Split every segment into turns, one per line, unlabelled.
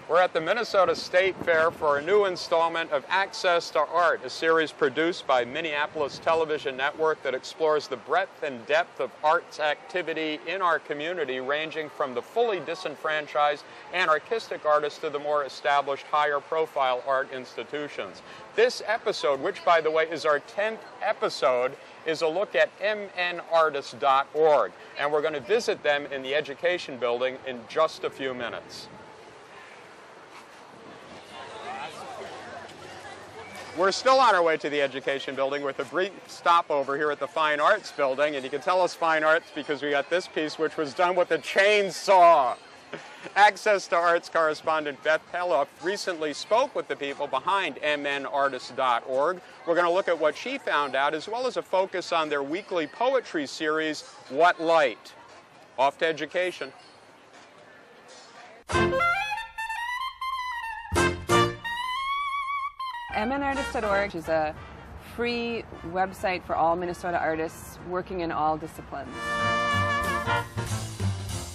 We're at the Minnesota State Fair for a new installment of Access to Art, a series produced by Minneapolis Television Network that explores the breadth and depth of arts activity in our community, ranging from the fully disenfranchised anarchistic artists to the more established higher-profile art institutions. This episode, which by the way is our 10th episode, is a look at mnartists.org, and we're going to visit them in the Education Building in just a few minutes. We're still on our way to the Education Building with a brief stopover here at the Fine Arts Building, and you can tell us Fine Arts because we got this piece which was done with a chainsaw. Access to Arts correspondent Beth Peloff recently spoke with the people behind mnartists.org. We're going to look at what she found out, as well as a focus on their weekly poetry series, What Light? Off to education.
mnartists.org is a free website for all Minnesota artists working in all disciplines.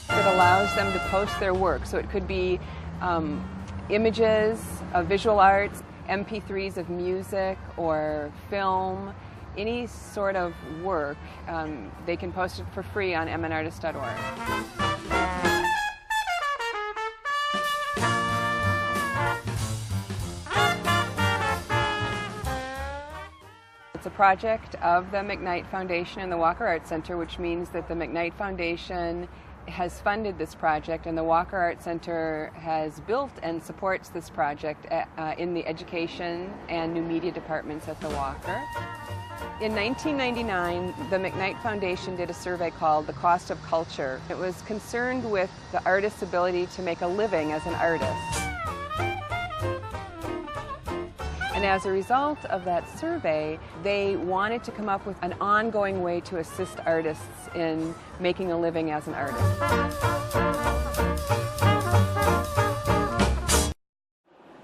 It allows them to post their work, so it could be images of visual arts, MP3s of music or film, any sort of work. They can post it for free on mnartists.org. It's a project of the McKnight Foundation and the Walker Art Center, which means that the McKnight Foundation has funded this project and the Walker Art Center has built and supports this project in the education and new media departments at the Walker. In 1999, the McKnight Foundation did a survey called The Cost of Culture. It was concerned with the artist's ability to make a living as an artist. And as a result of that survey, they wanted to come up with an ongoing way to assist artists in making a living as an artist.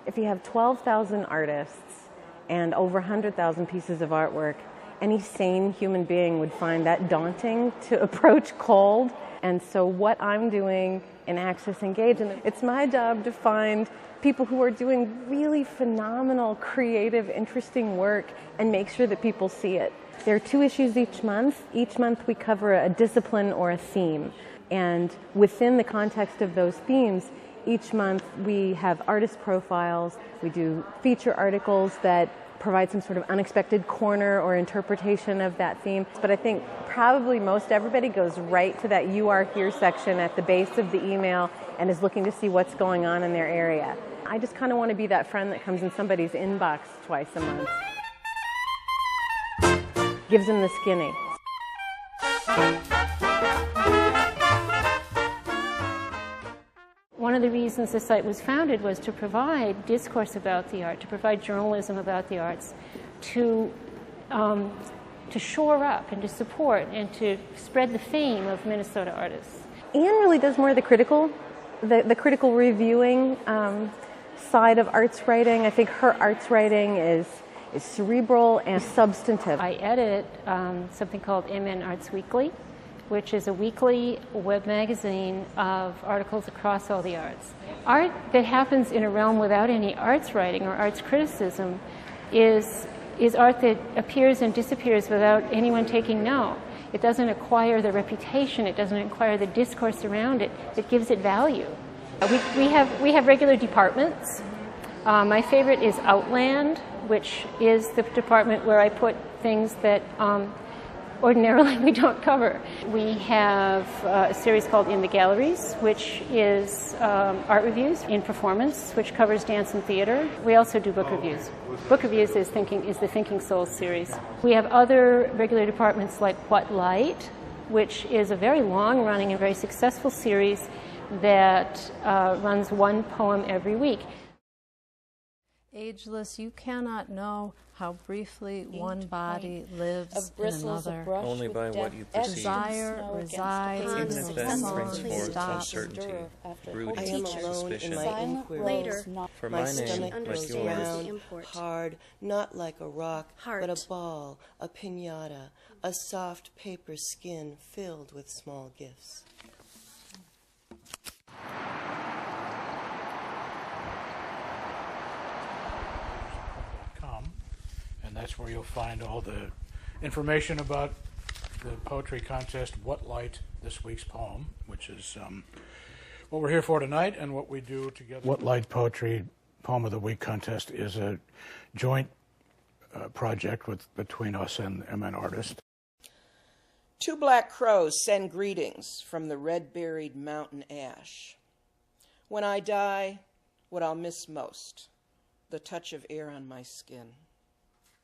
If you have 12,000 artists and over 100,000 pieces of artwork, any sane human being would find that daunting to approach cold. And so what I'm doing in Access Engage, and it's my job to find people who are doing really phenomenal, creative, interesting work and make sure that people see it. There are 2 issues each month. Each month we cover a discipline or a theme. And within the context of those themes, each month we have artist profiles, we do feature articles that provide some sort of unexpected corner or interpretation of that theme. But I think probably most everybody goes right to that You Are Here section at the base of the email and is looking to see what's going on in their area. I just kind of want to be that friend that comes in somebody's inbox twice a month. Gives them the skinny.
One of the reasons the site was founded was to provide discourse about the art, to provide journalism about the arts, to shore up and to support and to spread the fame of Minnesota artists.
Ian really does more of the critical reviewing side of arts writing. I think her arts writing is cerebral and substantive.
I edit something called MN Arts Weekly, which is a weekly web magazine of articles across all the arts. Art that happens in a realm without any arts writing or arts criticism is art that appears and disappears without anyone taking note. It doesn't acquire the reputation, it doesn't acquire the discourse around it that gives it value. We have regular departments. My favorite is Outland, which is the department where I put things that ordinarily we don't cover. We have a series called In the Galleries, which is art reviews in performance, which covers dance and theater. We also do book reviews. Book reviews is the Thinking Souls series. We have other regular departments like What Light, which is a very long-running and very successful series that runs one poem every week.
Ageless, you cannot know how briefly one body lives in another.
Only by what you perceive.
Desire resides in
Even if that brings forth uncertainty, brooding, suspicion.
Later,
For my name, like yours,
hard, not like a rock, but a ball, a piñata, a soft paper skin filled with small gifts.
And that's where you'll find all the information about the poetry contest, What Light, this week's poem, which is what we're here for tonight and what we do together. What Light Poetry Poem of the Week contest is a joint project between us and mnartists.
Two black crows send greetings from the red-berried mountain ash. When I die, what I'll miss most, the touch of air on my skin.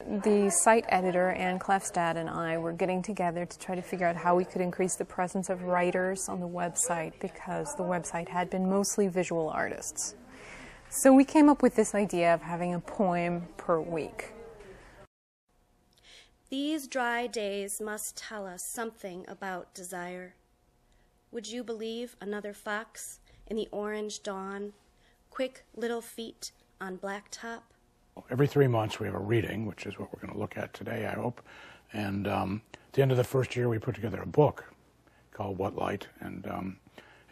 The site editor, Ann Klefstad, and I were getting together to try to figure out how we could increase the presence of writers on the website because the website had been mostly visual artists. So we came up with this idea of having a poem per week.
These dry days must tell us something about desire. Would you believe another fox in the orange dawn, quick little feet on blacktop?
Every 3 months we have a reading, which is what we're going to look at today, I hope. And at the end of the first year we put together a book called What Light, and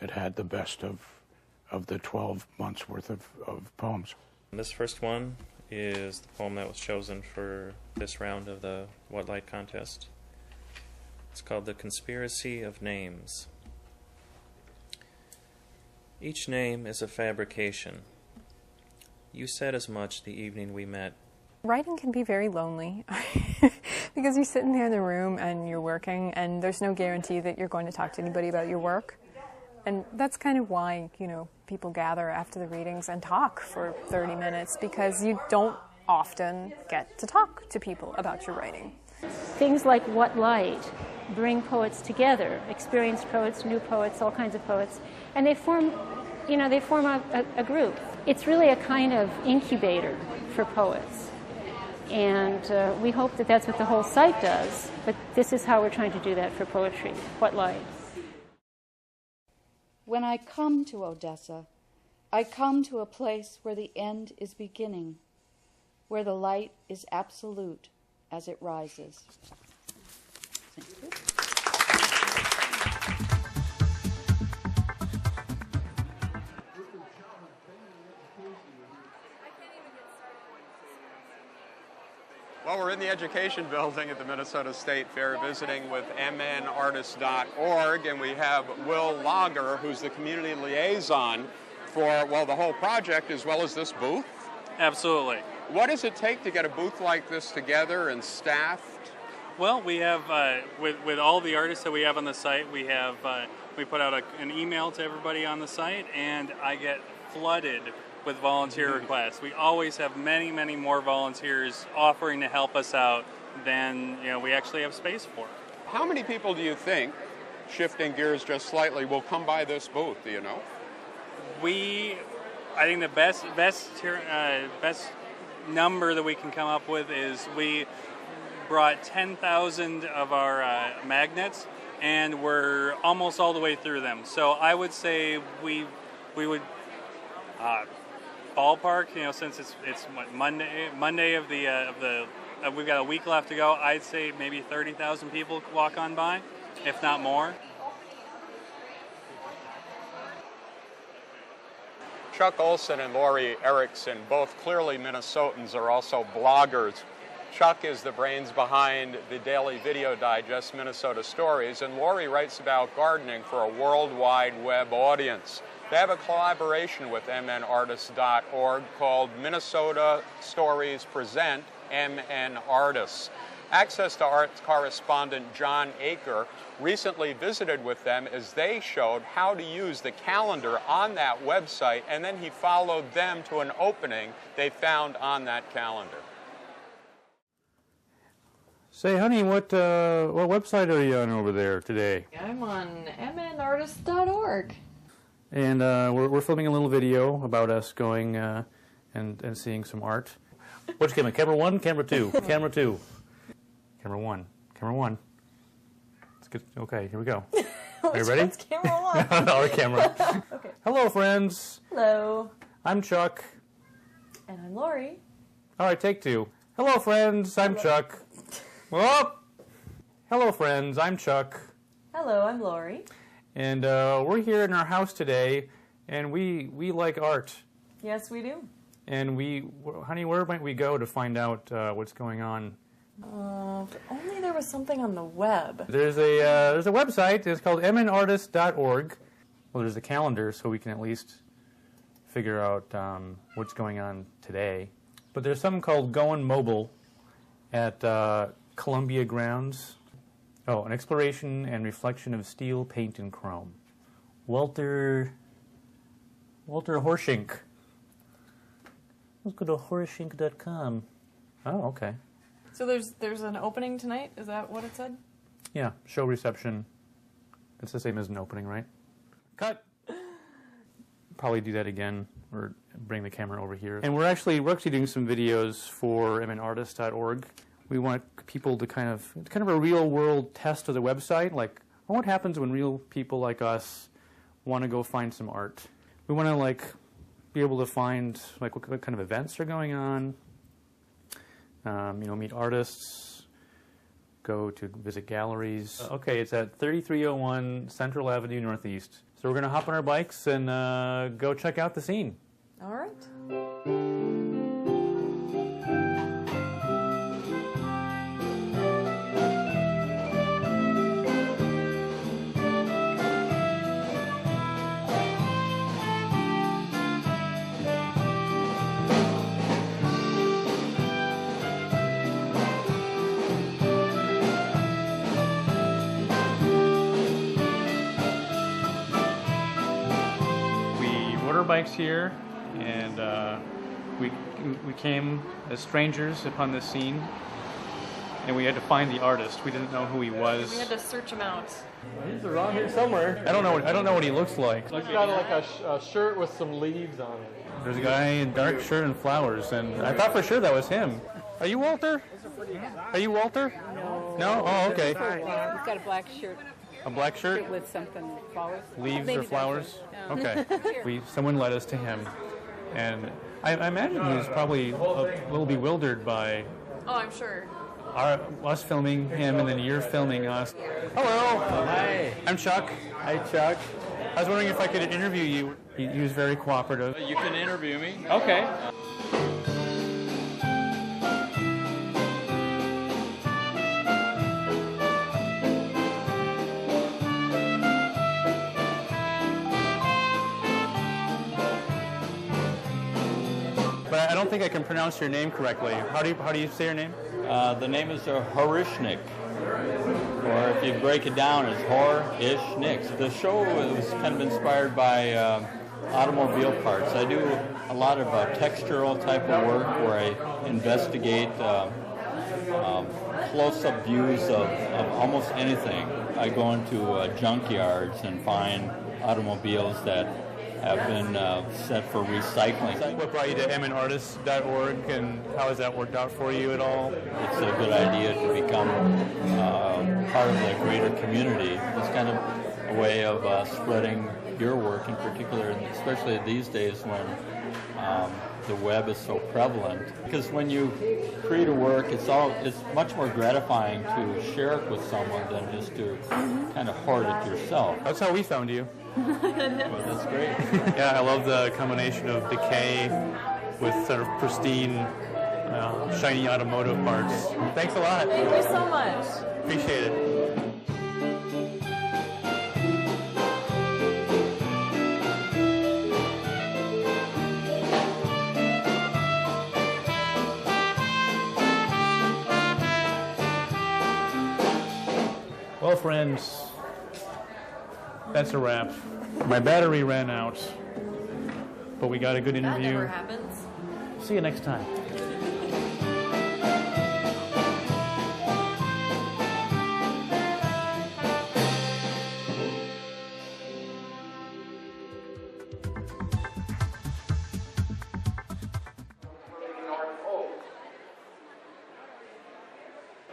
it had the best of the 12 months worth of poems.
This first one is the poem that was chosen for this round of the What Light contest. It's called The Conspiracy of Names. Each name is a fabrication. You said as much the evening we met.
Writing can be very lonely because you're sitting there in the room and you're working and there's no guarantee that you're going to talk to anybody about your work. And that's kind of why, people gather after the readings and talk for 30 minutes because you don't often get to talk to people about your writing.
Things like What Light bring poets together, experienced poets, new poets, all kinds of poets, and they form a group. It's really a kind of incubator for poets. And we hope that that's what the whole site does, but this is how we're trying to do that for poetry. What Light?
When I come to Odessa, I come to a place where the end is beginning, where the light is absolute as it rises. Thank you.
Well, we're in the education building at the Minnesota State Fair visiting with mnartists.org, and we have Will Lager, who's the community liaison for, the whole project as well as this booth.
Absolutely.
What does it take to get a booth like this together and staffed?
Well, we have, with all the artists that we have on the site, we put out an email to everybody on the site, and I get flooded with volunteer requests. We always have many, many more volunteers offering to help us out than we actually have space for.
How many people do you think, shifting gears just slightly, will come by this booth? Do you know?
I think the best number that we can come up with is we brought 10,000 of our magnets, and we're almost all the way through them. So I would say we would. Ballpark, since it's Monday of the we've got a week left to go. I'd say maybe 30,000 people walk on by, if not more.
Chuck Olsen and Lori Erickson, both clearly Minnesotans, are also bloggers. Chuck is the brains behind the daily video digest Minnesota Stories, and Lori writes about gardening for a worldwide web audience. They have a collaboration with mnartists.org called Minnesota Stories Present MN Artists. Access to Art's correspondent John Akre recently visited with them as they showed how to use the calendar on that website, and then he followed them to an opening they found on that calendar.
Say, honey, what website are you on over there today?
I'm on mnartists.org.
And we're filming a little video about us going and seeing some art. Which camera? Camera 1, camera 2, camera 2. Camera 1. Camera 1. Let's get, okay, here we go. Are you ready?
Camera 1.
Our camera.
Okay.
Hello, friends.
Hello.
I'm Chuck.
And I'm Lori.
All right, take 2. Hello, friends. I'm Chuck. Oh! Hello, friends. I'm Chuck.
Hello, I'm Lori.
And we're here in our house today, and we like art.
Yes, we do.
And honey, where might we go to find out what's going on?
If only there was something on the web.
There's a website. It's called mnartists.org. Well, there's a calendar, so we can at least figure out what's going on today. But there's something called Going Mobile at Columbia Grounds. Oh, an exploration and reflection of steel, paint, and chrome. Walter Horschink. Let's go to horschink.com. Oh, okay.
So there's an opening tonight? Is that what it said?
Yeah, show reception. It's the same as an opening, right? Cut! Probably do that again, or bring the camera over here. And we're actually doing some videos for mnartists.org. We want people to kind of a real-world test of the website, like what happens when real people like us want to go find some art. We want to be able to find what kind of events are going on. Meet artists, go to visit galleries. Okay, it's at 3301 Central Avenue Northeast. So we're going to hop on our bikes and go check out the scene.
All right.
Bikes here, and we came as strangers upon this scene, and we had to find the artist. We didn't know who he was.
We had to search him out.
He's around here somewhere. I don't know what he looks like.
He's got a shirt with some leaves on it.
There's a guy in dark shirt and flowers, and I thought for sure that was him. Are you Walter? Are you Walter?
No.
No? Oh, okay.
He's got a black shirt.
A black shirt?
With something, flowers?
Leaves or flowers?
No.
Okay. Someone led us to him. And I imagine he was probably a little bewildered by
Oh, I'm sure.
us filming him and then you're filming us. Hello.
Hi.
I'm Chuck.
Hi, Chuck.
I was wondering if I could interview you. He was very cooperative.
You can interview me.
Okay. But I don't think I can pronounce your name correctly. How do you say your name?
The name is Horishnik, or if you break it down, it's Hor-ish-nicks. The show was kind of inspired by automobile parts. I do a lot of textural type of work where I investigate close-up views of almost anything. I go into junkyards and find automobiles that have been set for recycling.
What brought you to mnartists.org, and how has that worked out for you at all?
It's a good idea to become part of the greater community. It's kind of a way of spreading your work in particular, and especially these days when the web is so prevalent. Because when you create a work, it's much more gratifying to share it with someone than just to kind of hoard it yourself.
That's how we found you.
Well, that's great.
Yeah, I love the combination of decay with sort of pristine, shiny automotive parts. Thanks a lot.
Thank you so much.
Appreciate it. Well, friends, that's a wrap. My battery ran out, but we got a good interview.
That never happens.
See you next time.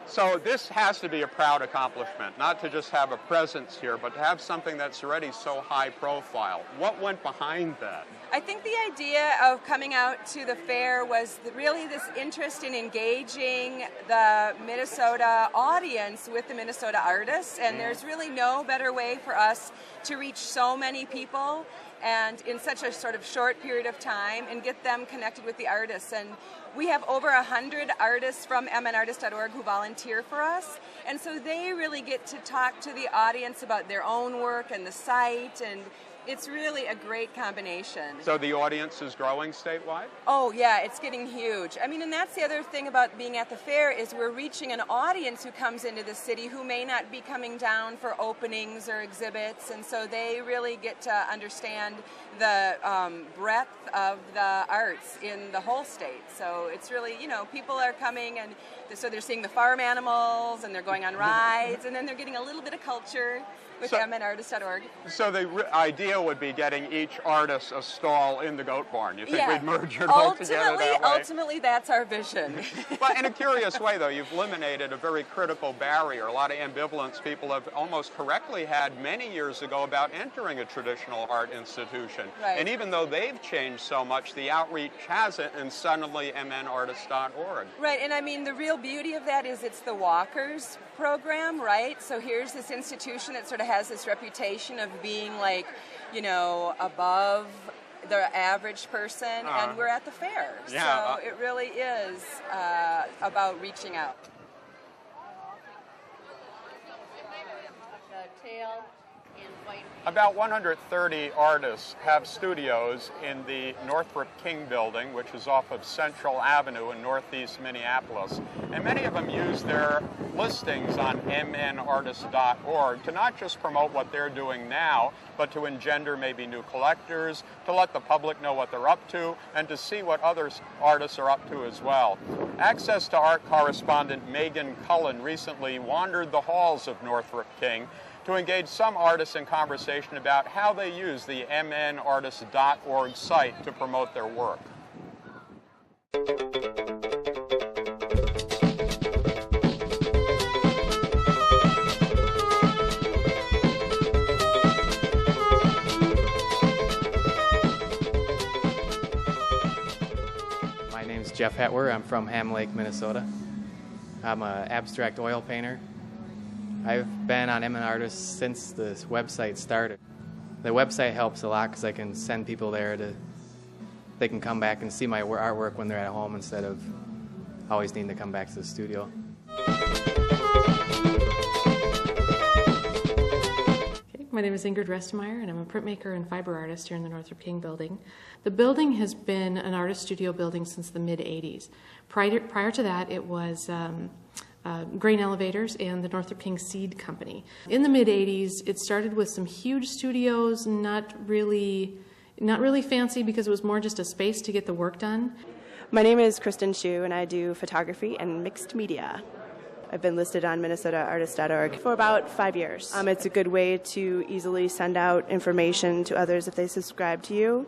So this has to be a proud accomplishment, not to just have a presence here, but to have something that's already so high profile. What went behind that?
I think the idea of coming out to the fair was really this interest in engaging the Minnesota audience with the Minnesota artists, and there's really no better way for us to reach so many people and in such a sort of short period of time and get them connected with the artists. And we have over 100 artists from mnartists.org who volunteer for us, and so they really get to talk to the audience about their own work and the site, and it's really a great combination.
So the audience is growing statewide?
Oh yeah, it's getting huge. I mean, and that's the other thing about being at the fair is we're reaching an audience who comes into the city who may not be coming down for openings or exhibits, and so they really get to understand the breadth of the arts in the whole state. So it's really, you know, people are coming and so they're seeing the farm animals and they're going on rides and then they're getting a little bit of culture with mnartists.org.
So the idea would be getting each artist a stall in the goat barn. You think we'd merge it all together that way?
Ultimately, that's our vision.
Well, in a curious way, though, you've eliminated a very critical barrier. A lot of ambivalence people have almost correctly had many years ago about entering a traditional art institution.
Right.
And even though they've changed so much, the outreach hasn't, and suddenly mnartists.org.
Right, and I mean, the real beauty of that is it's the Walkers program, right? So here's this institution that sort of has this reputation of being like, you know, above the average person, and we're at the fair.
Yeah,
so it really is about reaching out.
The tail in white.
About 130 artists have studios in the Northrop King building, which is off of Central Avenue in northeast Minneapolis. And many of them use their listings on mnartists.org to not just promote what they're doing now, but to engender maybe new collectors, to let the public know what they're up to, and to see what other artists are up to as well. Access to Art correspondent Megan Cullen recently wandered the halls of Northrop King to engage some artists in conversation about how they use the mnartists.org site to promote their work.
My name is Jeff Hetwer. I'm from Ham Lake, Minnesota. I'm an abstract oil painter. I've been on mnartists since this website started. The website helps a lot because I can send people there they can come back and see my artwork when they're at home instead of always needing to come back to the studio.
My name is Ingrid Restemeyer, and I'm a printmaker and fiber artist here in the Northrop King building. The building has been an artist studio building since the mid-'80s. Prior to that, it was Grain Elevators and the Northrop King Seed Company. In the mid-'80s, it started with some huge studios, not really fancy because it was more just a space to get the work done.
My name is Kristen Hsu, and I do photography and mixed media. I've been listed on MinnesotaArtists.org for about 5 years. It's a good way to easily send out information to others if they subscribe to you,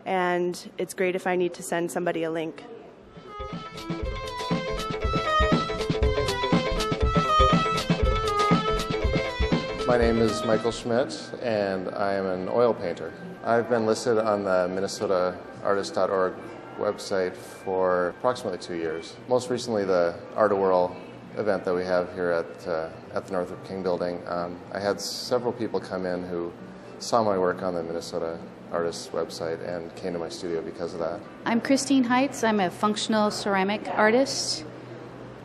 and it's great if I need to send somebody a link.
My name is Michael Schmidt, and I am an oil painter. I've been listed on the MinnesotaArtists.org website for approximately 2 years. Most recently, the Art-A-Whirl event that we have here at the Northrop King building. I had several people come in who saw my work on the Minnesota Artists website and came to my studio because of that.
I'm Christine Heitz. I'm a functional ceramic artist.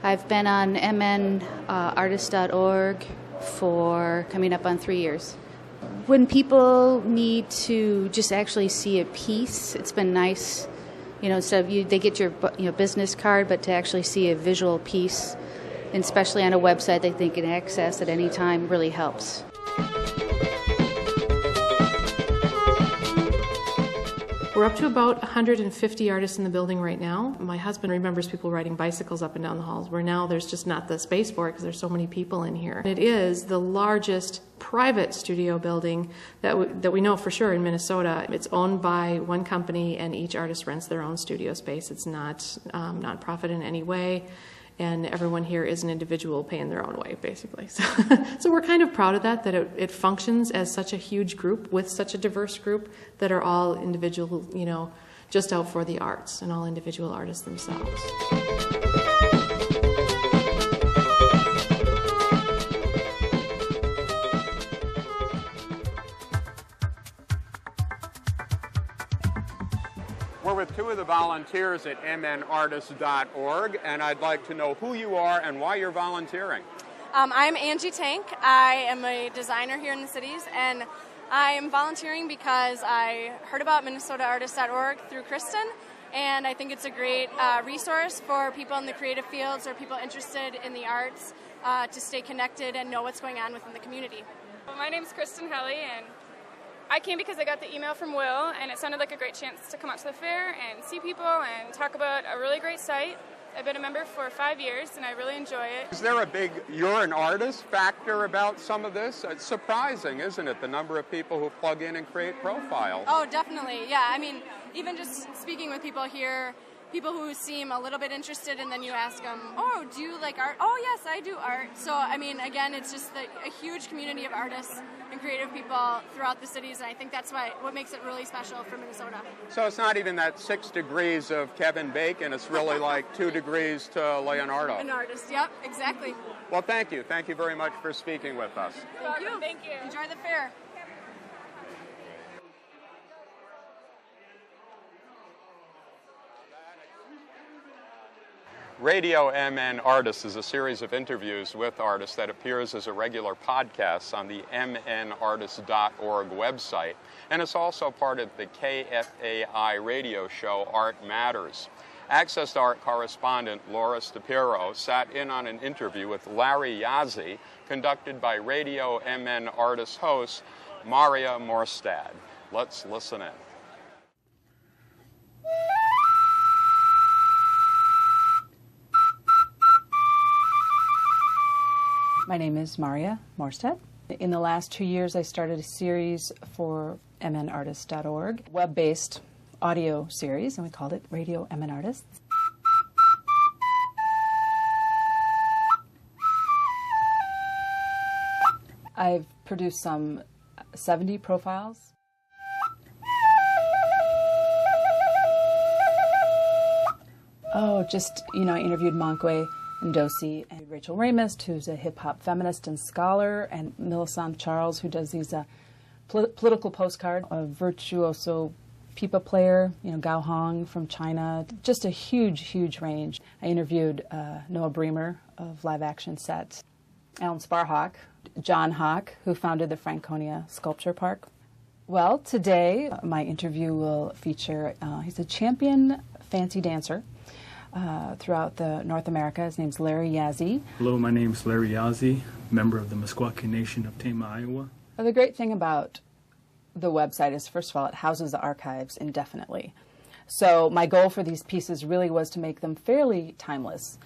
I've been on mnartists.org for coming up on 3 years. When people need to just actually see a piece, it's been nice, instead of they get your business card, but to actually see a visual piece and especially on a website they can access at any time really helps.
We're up to about 150 artists in the building right now. My husband remembers people riding bicycles up and down the halls, where now there's just not the space for it because there's so many people in here. It is the largest private studio building that we know for sure in Minnesota. It's owned by one company, and each artist rents their own studio space. It's not nonprofit in any way, and everyone here is an individual paying their own way, basically. So we're kind of proud of that it functions as such a huge group with such a diverse group that are all individual, just out for the arts, and all individual artists themselves.
We're with two of the volunteers at mnartists.org, and I'd like to know who you are and why you're volunteering.
I'm Angie Tank. I am a designer here in the cities, and I am volunteering because I heard about mnartists.org through Kristen, and I think it's a great resource for people in the creative fields or people interested in the arts to stay connected and know what's going on within the community.
My name's Kristen Helly, and I came because I got the email from Will, and it sounded like a great chance to come out to the fair and see people and talk about a really great site. I've been a member for 5 years, and I really enjoy it.
Is there a big "you're an artist" factor about some of this? It's surprising, isn't it, the number of people who plug in and create profiles?
Oh, definitely. Yeah, I mean, even just speaking with people here, people who seem a little bit interested, and then you ask them, oh, do you like art? Oh, yes, I do art. So, I mean, again, it's just a huge community of artists and creative people throughout the cities, and I think that's what makes it really special for Minnesota.
So it's not even that 6 degrees of Kevin Bacon, it's really like 2 degrees to Leonardo.
An artist, yep, exactly.
Well, thank you. Thank you very much for speaking with us.
Thank you. Thank you. Enjoy the fair.
Radio MN Artists is a series of interviews with artists that appears as a regular podcast on the mnartists.org website, and it's also part of the KFAI radio show Art Matters. Access to Art correspondent Laura Stapiro sat in on an interview with Larry Yazzie, conducted by Radio MN Artists host Maria Morstad. Let's listen in.
My name is Maria Morstad. In the last 2 years, I started a series for mnartists.org, web-based audio series, and we called it Radio MN Artists. I've produced some 70 profiles. I interviewed Monkwe and Dosi, and Rachel Ramist, who's a hip-hop feminist and scholar, and Millicent Charles, who does these political postcards, a virtuoso pipa player, Gao Hong from China, just a huge, huge range. I interviewed Noah Bremer of Live Action Sets, Alan Sparhawk, John Hawk, who founded the Franconia Sculpture Park. Well, today my interview will feature, he's a champion fancy dancer throughout North America. His name's Larry Yazzie.
Hello, my name's Larry Yazzie, member of the Meskwaki Nation of Tama, Iowa.
Well, the great thing about the website is, first of all, it houses the archives indefinitely. So my goal for these pieces really was to make them fairly timeless.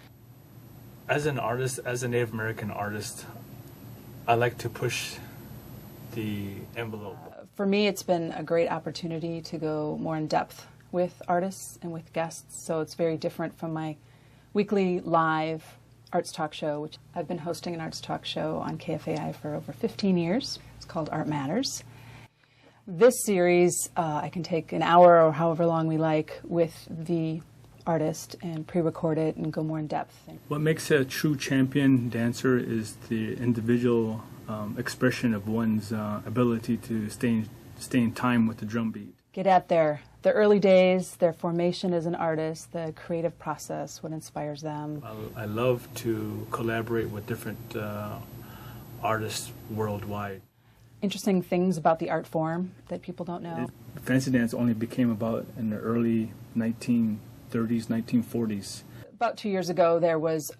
As an artist, as a Native American artist, I like to push the envelope.
For me, it's been a great opportunity to go more in depth with artists and with guests, so it's very different from my weekly live arts talk show, which I've been hosting an arts talk show on KFAI for over 15 years. It's called Art Matters. This series, I can take an hour or however long we like with the artist and pre-record it and go more in depth.
What makes a true champion dancer is the individual expression of one's ability to stay in time with the drum beat.
Get at the early days, their formation as an artist, the creative process, what inspires them.
I love to collaborate with different artists worldwide.
Interesting things about the art form that people don't know.
Fancy dance only became about in the early 1930s, 1940s.
About 2 years ago, there was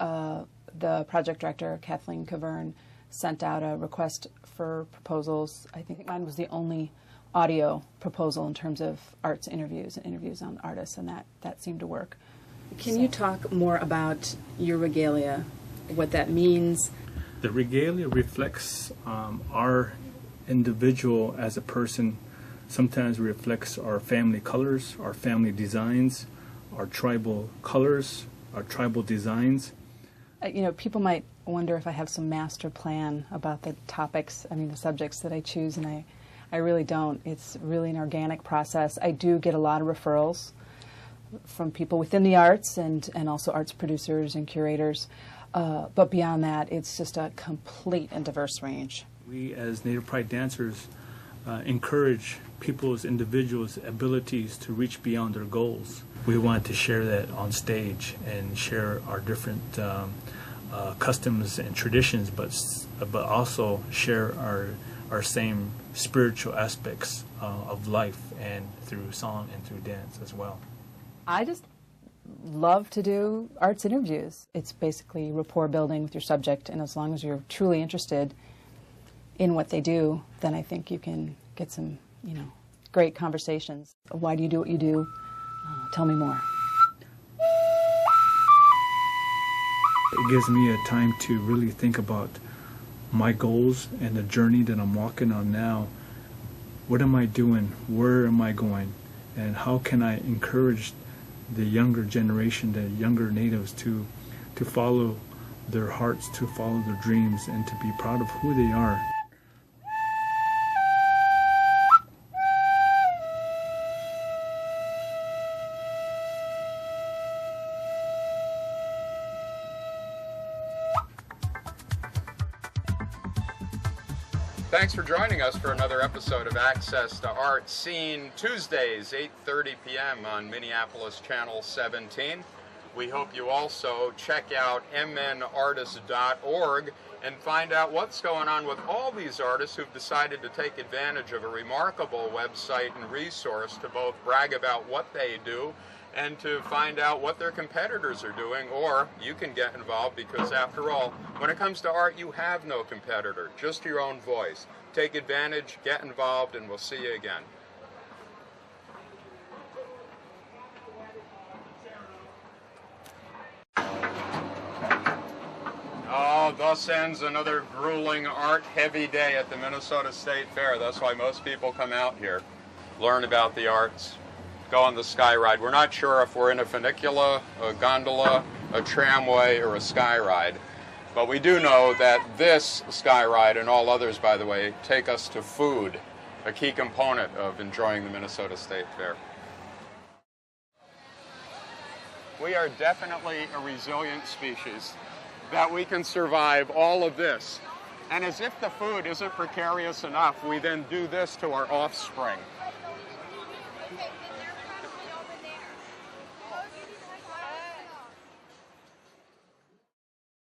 the project director, Kathleen Cavern, sent out a request for proposals. I think mine was the only audio proposal in terms of arts interviews and interviews on artists, and that seemed to work.
Can you talk more about your regalia, what that means?
The regalia reflects our individual as a person. Sometimes reflects our family colors, our family designs, our tribal colors, our tribal designs.
People might wonder if I have some master plan about the topics, the subjects that I choose, and I really don't. It's really an organic process. I do get a lot of referrals from people within the arts and also arts producers and curators. But beyond that, it's just a complete and diverse range.
We as Native Pride dancers encourage people's individuals' abilities to reach beyond their goals. We want to share that on stage and share our different customs and traditions, but also share our same spiritual aspects of life, and through song and through dance as well.
I just love to do arts interviews. It's basically rapport building with your subject, and as long as you're truly interested in what they do, then I think you can get some, great conversations. Why do you do what you do? Tell me more.
It gives me a time to really think about my goals and the journey that I'm walking on now. What am I doing? Where am I going? And how can I encourage the younger generation, the younger natives, to follow their hearts, to follow their dreams, and to be proud of who they are.
Thanks for joining us for another episode of Access to Art, seen Tuesdays, 8:30 p.m. on Minneapolis Channel 17. We hope you also check out mnartists.org and find out what's going on with all these artists who've decided to take advantage of a remarkable website and resource to both brag about what they do and to find out what their competitors are doing, or you can get involved because, after all, when it comes to art, you have no competitor, just your own voice. Take advantage, get involved, and we'll see you again. Oh, thus ends another grueling art-heavy day at the Minnesota State Fair. That's why most people come out here, learn about the arts, go on the sky ride. We're not sure if we're in a funicular, a gondola, a tramway, or a sky ride. But we do know that this sky ride, and all others, by the way, take us to food, a key component of enjoying the Minnesota State Fair. We are definitely a resilient species, that we can survive all of this. And as if the food isn't precarious enough, we then do this to our offspring.